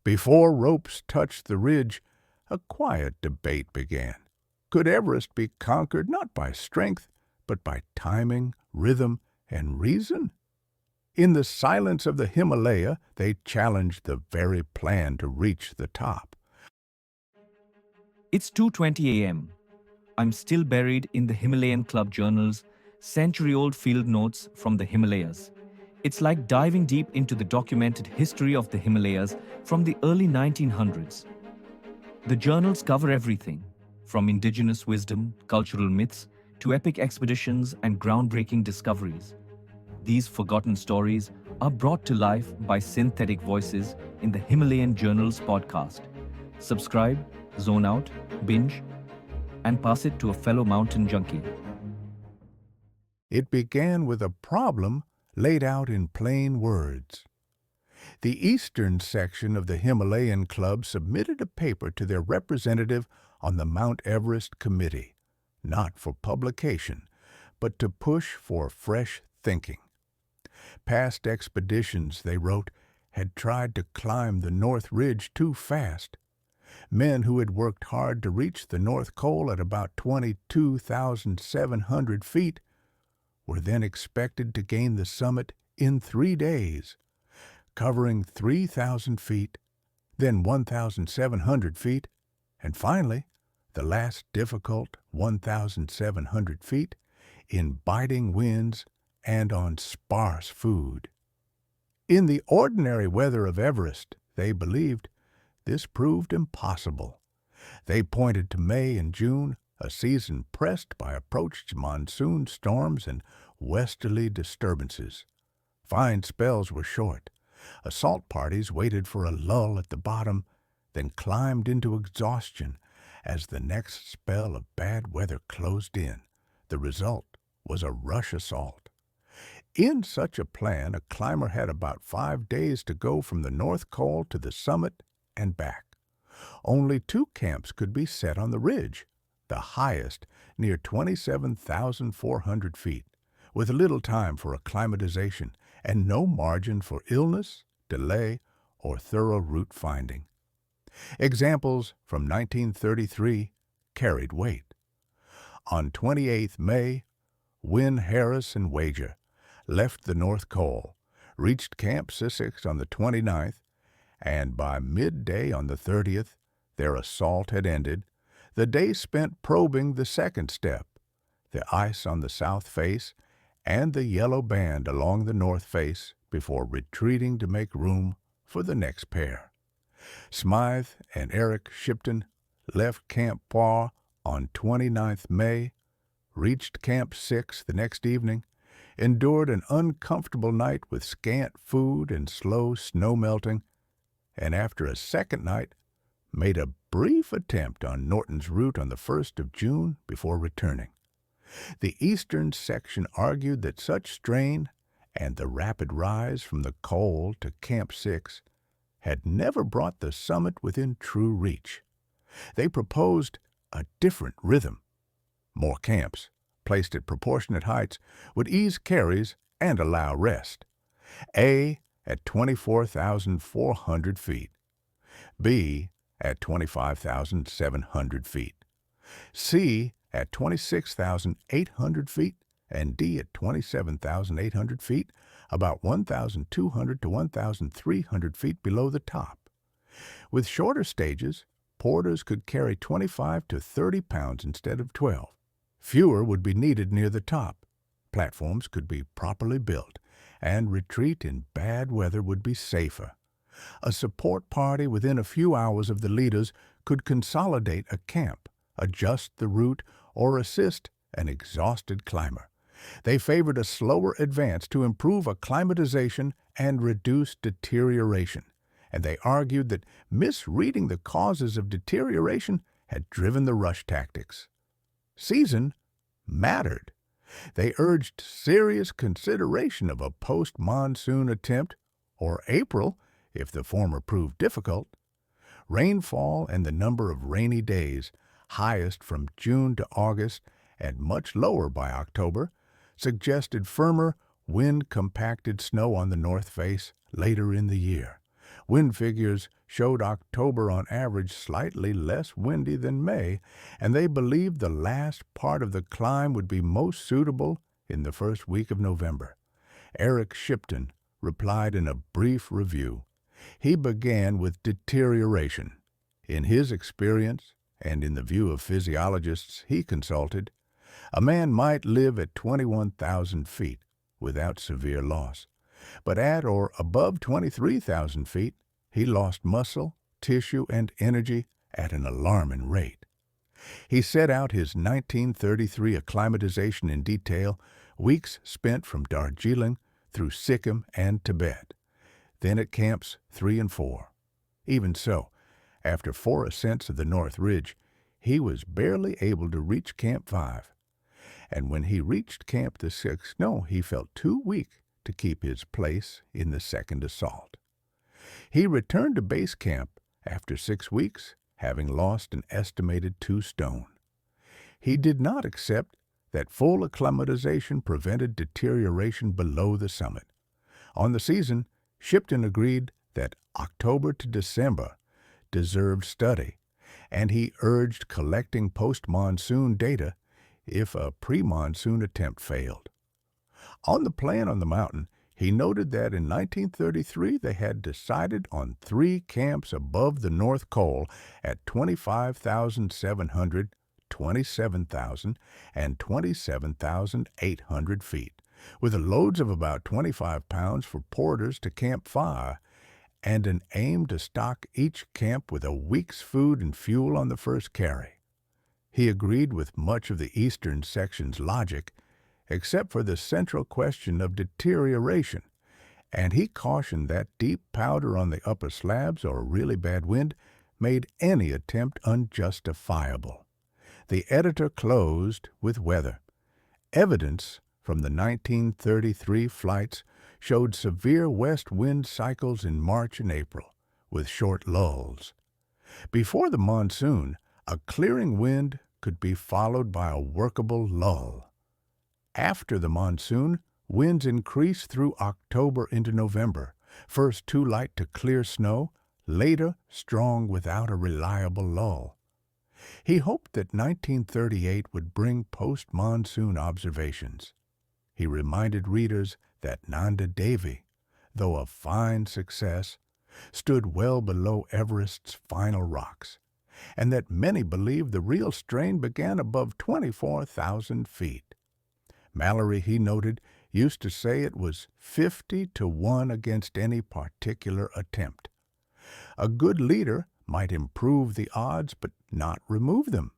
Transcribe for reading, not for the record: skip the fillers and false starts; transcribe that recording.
Before ropes touched the ridge, a quiet debate began. Could Everest be conquered not by strength, but by timing, rhythm, and reason? In the silence of the Himalaya, they challenged the very plan to reach the top. It's 2:20 a.m. I'm still buried in the Himalayan Club Journals, century-old field notes from the Himalayas. It's like diving deep into the documented history of the Himalayas from the early 1900s. The journals cover everything, from indigenous wisdom, cultural myths, to epic expeditions and groundbreaking discoveries. These forgotten stories are brought to life by synthetic voices in the Himalayan Journals podcast. Subscribe, zone out, binge, and pass it to a fellow mountain junkie. It began with a problem laid out in plain words. The eastern section of the Himalayan Club submitted a paper to their representative on the Mount Everest Committee, not for publication, but to push for fresh thinking. Past expeditions, they wrote, had tried to climb the North Ridge too fast. Men who had worked hard to reach the North Pole at about 22,700 feet were then expected to gain the summit in 3 days, covering 3,000 feet, then 1,700 feet, and finally, the last difficult 1,700 feet in biting winds and on sparse food. In the ordinary weather of Everest, they believed, this proved impossible. They pointed to May and June, a season pressed by approached monsoon storms and westerly disturbances. Fine spells were short. Assault parties waited for a lull at the bottom, then climbed into exhaustion as the next spell of bad weather closed in. The result was a rush assault. In such a plan, a climber had about 5 days to go from the North Pole to the summit and back. Only 2 camps could be set on the ridge, the highest near 27,400 feet, with little time for acclimatization and no margin for illness, delay, or thorough route finding. Examples from 1933 carried weight. On 28 May, Wynne, Harris, and Wager left the North Pole, reached Camp Sussex on the 29th, and by midday on the 30th, their assault had ended. The day spent probing the second step, the ice on the south face and the yellow band along the north face, before retreating to make room for the next pair. Smythe and Eric Shipton left Camp Poir on 29th May, reached Camp 6 the next evening, endured an uncomfortable night with scant food and slow snow melting, and after a second night made a brief attempt on Norton's route on the 1st of June before returning. The eastern section argued that such strain and the rapid rise from the Col to Camp 6 had never brought the summit within true reach. They proposed a different rhythm. More camps, placed at proportionate heights, would ease carries and allow rest. A at 24,400 feet, B at 25,700 feet, C at 26,800 feet, and D at 27,800 feet, about 1,200 to 1,300 feet below the top. With shorter stages, porters could carry 25 to 30 pounds instead of 12. Fewer would be needed near the top. Platforms could be properly built, and retreat in bad weather would be safer. A support party within a few hours of the leaders could consolidate a camp, adjust the route, or assist an exhausted climber. They favored a slower advance to improve acclimatization and reduce deterioration, and they argued that misreading the causes of deterioration had driven the rush tactics. Season mattered. They urged serious consideration of a post-monsoon attempt, or April, if the former proved difficult. Rainfall and the number of rainy days, highest from June to August and much lower by October, suggested firmer, wind-compacted snow on the north face later in the year, Wind figures showed October on average slightly less windy than May, and they believed the last part of the climb would be most suitable in the first week of November. Eric Shipton replied in a brief review. He began with deterioration. In his experience, and in the view of physiologists he consulted, a man might live at 21,000 feet without severe loss, but at or above 23,000 feet, he lost muscle, tissue, and energy at an alarming rate. He set out his 1933 acclimatization in detail, weeks spent from Darjeeling through Sikkim and Tibet, then at camps 3 and 4. Even so, after 4 ascents of the North Ridge, he was barely able to reach Camp 5. And when he reached Camp the 6th, he felt too weak to keep his place in the second assault. He returned to base camp after 6 weeks, having lost an estimated 2 stone. He did not accept that full acclimatization prevented deterioration below the summit. On the season, Shipton agreed that October to December deserved study, and he urged collecting post-monsoon data if a pre-monsoon attempt failed. On the plan on the mountain, he noted that in 1933 they had decided on 3 camps above the North Col at 25,700, 27,000, and 27,800 feet, with loads of about 25 pounds for porters to camp fire, and an aim to stock each camp with a week's food and fuel on the first carry. He agreed with much of the eastern section's logic, except for the central question of deterioration, and he cautioned that deep powder on the upper slabs or really bad wind made any attempt unjustifiable. The editor closed with weather. Evidence from the 1933 flights showed severe west wind cycles in March and April, with short lulls. Before the monsoon, a clearing wind could be followed by a workable lull. After the monsoon, winds increased through October into November, first too light to clear snow, later strong without a reliable lull. He hoped that 1938 would bring post-monsoon observations. He reminded readers that Nanda Devi, though a fine success, stood well below Everest's final rocks, and that many believed the real strain began above 24,000 feet. Mallory, he noted, used to say it was 50 to 1 against any particular attempt. A good leader might improve the odds but not remove them,